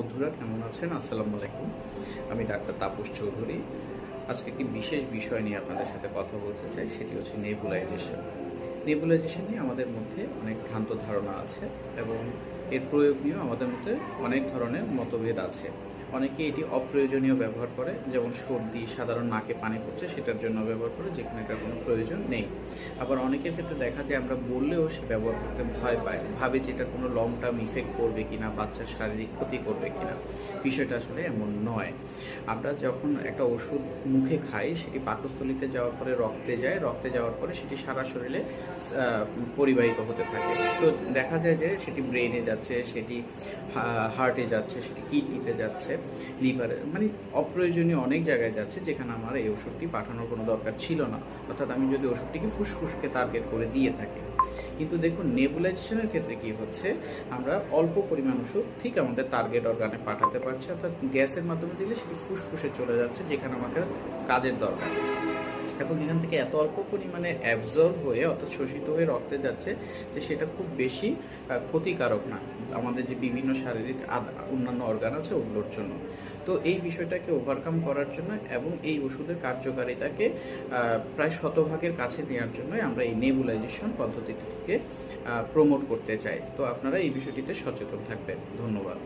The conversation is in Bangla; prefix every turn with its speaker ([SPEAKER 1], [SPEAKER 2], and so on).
[SPEAKER 1] বন্ধুরা কেমন আছেন? আসসালামু আলাইকুম। আমি ডাক্তার তাপস চৌধুরী। আজকে একটি বিশেষ বিষয় নিয়ে আপনাদের সাথে কথা বলতে চাই, সেটি হচ্ছে নেবুলাইজেশন। নেবুলাইজেশন নিয়ে আমাদের মধ্যে অনেক ভ্রান্ত ধারণা আছে এবং এর প্রয়োগ নিয়েও আমাদের মধ্যে অনেক ধরনের মতভেদ আছে। অনেকে এটি অপ্রয়োজনীয় ব্যবহার করে, যেমন সর্দি, সাধারণ নাকে পানি পড়ছে সেটার জন্য ব্যবহার করে, যেখানে এটার কোনো প্রয়োজন নেই। আবার অনেকের ক্ষেত্রে দেখা যায় আমরা বললেও সে ব্যবহার করতে ভয় পায়, ভাবে যে এটার কোনো লং টার্ম ইফেক্ট করবে কিনা, বাচ্চার শারীরিক ক্ষতি করবে কিনা। বিষয়টা আসলে এমন নয়। আমরা যখন একটা ওষুধ মুখে খাই, সেটি পাকস্থলীতে যাওয়ার পরে রক্তে যায়, রক্তে যাওয়ার পরে সেটি সারা শরীরে পরিবাহিত হতে থাকে। তো দেখা যায় যে সেটি ব্রেনে যাচ্ছে, সেটি হার্টে যাচ্ছে, সেটি কিডনিতে যাচ্ছে, লিভারে, মানে অপ্রয়োজনীয় অনেক জায়গায় যাচ্ছে, যেখানে আমার এই ওষুধটি পাঠানোর কোনো দরকার ছিল না। অর্থাৎ আমি যদি ওষুধটিকে ফুসফুসকে টার্গেট করে দিয়ে থাকি। কিন্তু দেখুন, নেবুলাইজেশনের ক্ষেত্রে কি হচ্ছে, আমরা অল্প পরিমাণ ওষুধ ঠিক আমাদের টার্গেট অর্গানে পাঠাতে পারছি, অর্থাৎ গ্যাসের মাধ্যমে দিলে সেটি ফুসফুসে চলে যাচ্ছে, যেখানে আমাদের কাজের দরকার। এবং এখান থেকে এত অল্প পরিমাণে অ্যাবজর্ব হয়ে, অর্থাৎ শোষিত হয়ে রক্তে যাচ্ছে, যে সেটা খুব বেশি ক্ষতিকারক না আমাদের যে বিভিন্ন শারীরিক অন্যান্য অর্গান আছে ওগুলোর জন্য। তো এই বিষয়টাকে ওভারকাম করার জন্য এবং এই ওষুধের কার্যকারিতাকে প্রায় শতভাগের কাছে নেওয়ার জন্যই আমরা এই নেবুলাইজেশন পদ্ধতিটিকে প্রমোট করতে চাই। তো আপনারা এই বিষয়টিতে সচেতন থাকবেন। ধন্যবাদ।